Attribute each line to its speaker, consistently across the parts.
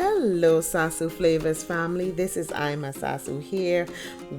Speaker 1: Hello Sasu Flavors family, this is Ima Sasu here.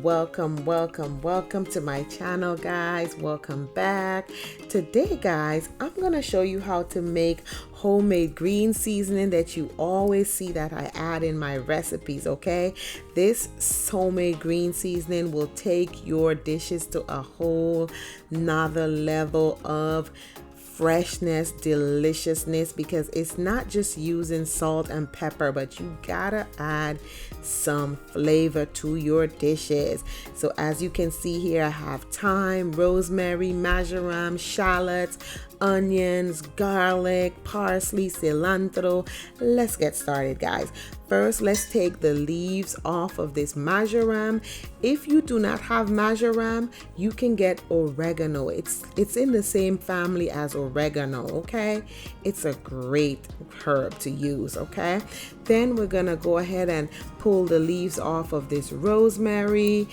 Speaker 1: Welcome to my channel guys. Welcome back. Today guys, I'm gonna show you how to make homemade green seasoning that you always see that I add in my recipes, okay? This homemade green seasoning will take your dishes to a whole nother level of freshness, deliciousness, because it's not just using salt and pepper, but you gotta add some flavor to your dishes. So as you can see here, I have thyme, rosemary, marjoram, shallots, onions, garlic, parsley, cilantro. Let's get started guys. First, let's take the leaves off of this marjoram. If you do not have marjoram, you can get oregano. It's in the same family as oregano, okay? It's a great herb to use, okay? Then we're gonna go ahead and pull the leaves off of this rosemary.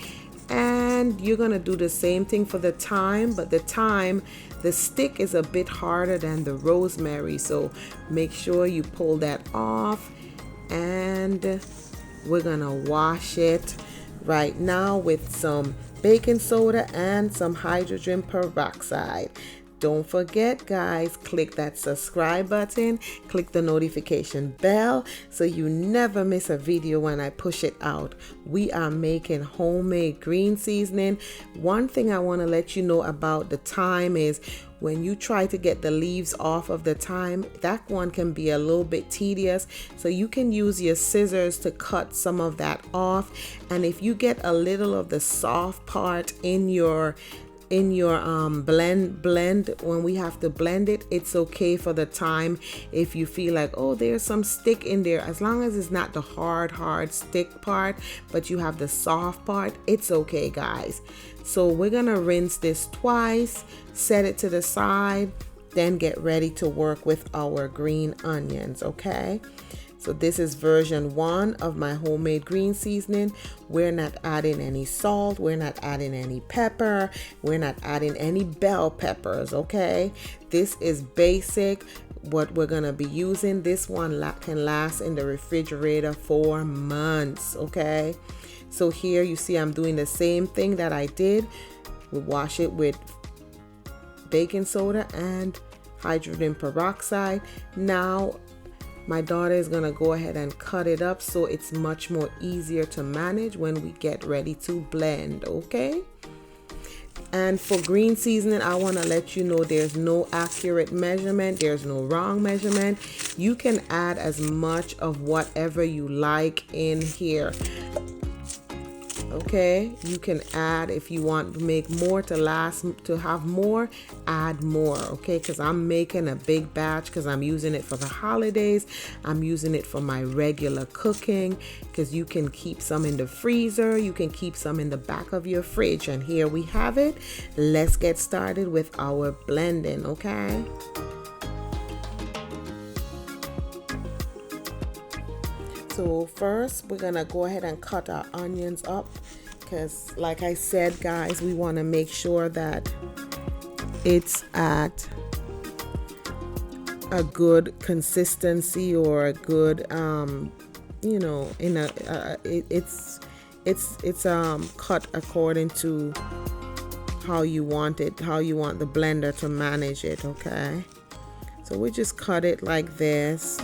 Speaker 1: And you're gonna do the same thing for the thyme, but the thyme, the stick is a bit harder than the rosemary, so make sure you pull that off. And we're gonna wash it right now with some baking soda and some hydrogen peroxide. Don't forget guys, click that subscribe button, click the notification bell so you never miss a video when I push it out. We are making homemade green seasoning. One thing I want to let you know about the thyme is when you try to get the leaves off of the thyme, that one can be a little bit tedious. So you can use your scissors to cut some of that off. And if you get a little of the soft part in your blend when we have to blend it, it's okay for the thyme. If you feel like, oh, there's some stick in there, as long as it's not the hard stick part, but you have the soft part, it's okay guys. So we're gonna rinse this twice, set it to the side, then get ready to work with our green onions, okay? So this is version 1 of my homemade green seasoning. We're not adding any salt, we're not adding any pepper, we're not adding any bell peppers, okay? This is basic, what we're gonna be using. This one can last in the refrigerator for months, okay? So here you see I'm doing the same thing that I did. We wash it with baking soda and hydrogen peroxide. Now my daughter is gonna go ahead and cut it up so it's much more easier to manage when we get ready to blend, okay? And for green seasoning, I want to let you know there's no accurate measurement, there's no wrong measurement. You can add as much of whatever you like in here. Okay, you can add if you want to make more to have more, add more, okay? Because I'm making a big batch because I'm using it for the holidays. I'm using it for my regular cooking because you can keep some in the freezer, you can keep some in the back of your fridge. And here we have it. Let's get started with our blending, okay? So first we're gonna go ahead and cut our onions up because like I said guys, we want to make sure that it's at a good consistency or a good you know, in a it's cut according to how you want it, how you want the blender to manage it, okay? So we just cut it like this.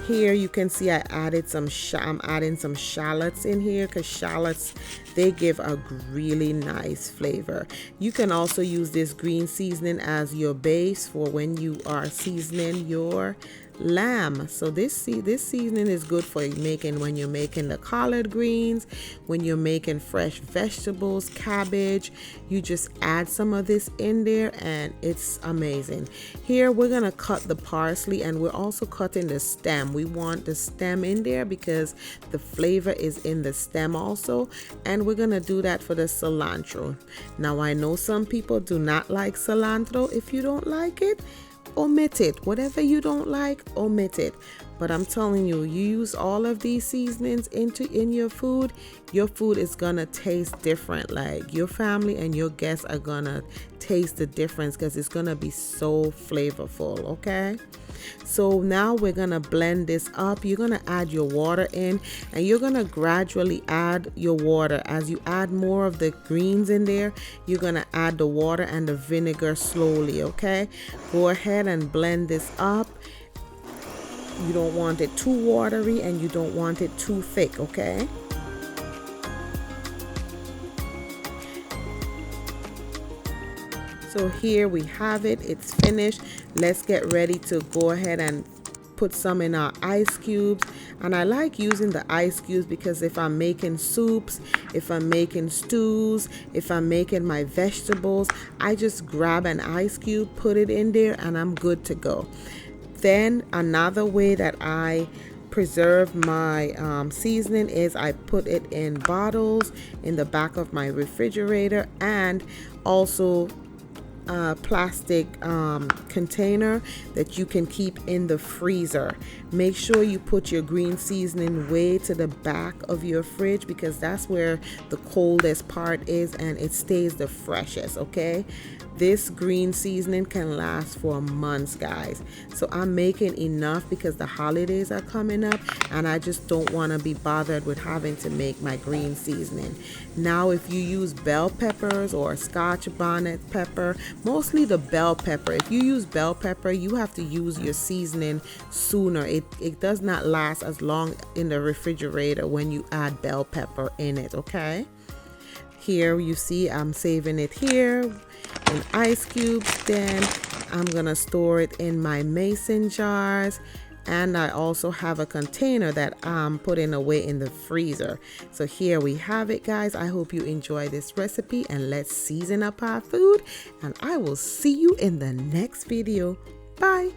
Speaker 1: Here you can see I added I'm adding some shallots in here because shallots, they give a really nice flavor. You can also use this green seasoning as your base for when you are seasoning your lamb. So this seasoning is good for making when you're making the collard greens, when you're making fresh vegetables, cabbage. You just add some of this in there and it's amazing. Here we're gonna cut the parsley and we're also cutting the stem. We want the stem in there because the flavor is in the stem also, and we're gonna do that for the cilantro. Now I know some people do not like cilantro. If you don't like it, omit it. Whatever you don't like, omit it. But I'm telling you, you use all of these seasonings in your food is gonna taste different. Like your family and your guests are gonna taste the difference because it's gonna be so flavorful. Okay, so now we're gonna blend this up. You're gonna add your water in, and you're gonna gradually add your water. As you add more of the greens in there, you're gonna add the water and the vinegar slowly. Okay, go ahead and blend this up. You don't want it too watery and you don't want it too thick. Okay, so here we have it. It's finished. Let's get ready to go ahead and put some in our ice cubes. And I like using the ice cubes because if I'm making soups, if I'm making stews, if I'm making my vegetables, I just grab an ice cube, put it in there, and I'm good to go. Then another way that I preserve my seasoning is I put it in bottles in the back of my refrigerator, and also a plastic container that you can keep in the freezer. Make sure you put your green seasoning way to the back of your fridge because that's where the coldest part is and it stays the freshest. Okay, this green seasoning can last for months, guys. So I'm making enough because the holidays are coming up and I just don't want to be bothered with having to make my green seasoning. Now if you use bell peppers or Scotch bonnet pepper, mostly the bell pepper, if you use bell pepper, you have to use your seasoning sooner. It does not last as long in the refrigerator when you add bell pepper in it. Okay, here you see I'm saving it here in ice cubes. Then I'm gonna store it in my mason jars, and I also have a container that I'm putting away in the freezer. So here we have it, guys. I hope you enjoy this recipe, and let's season up our food, and I will see you in the next video. Bye.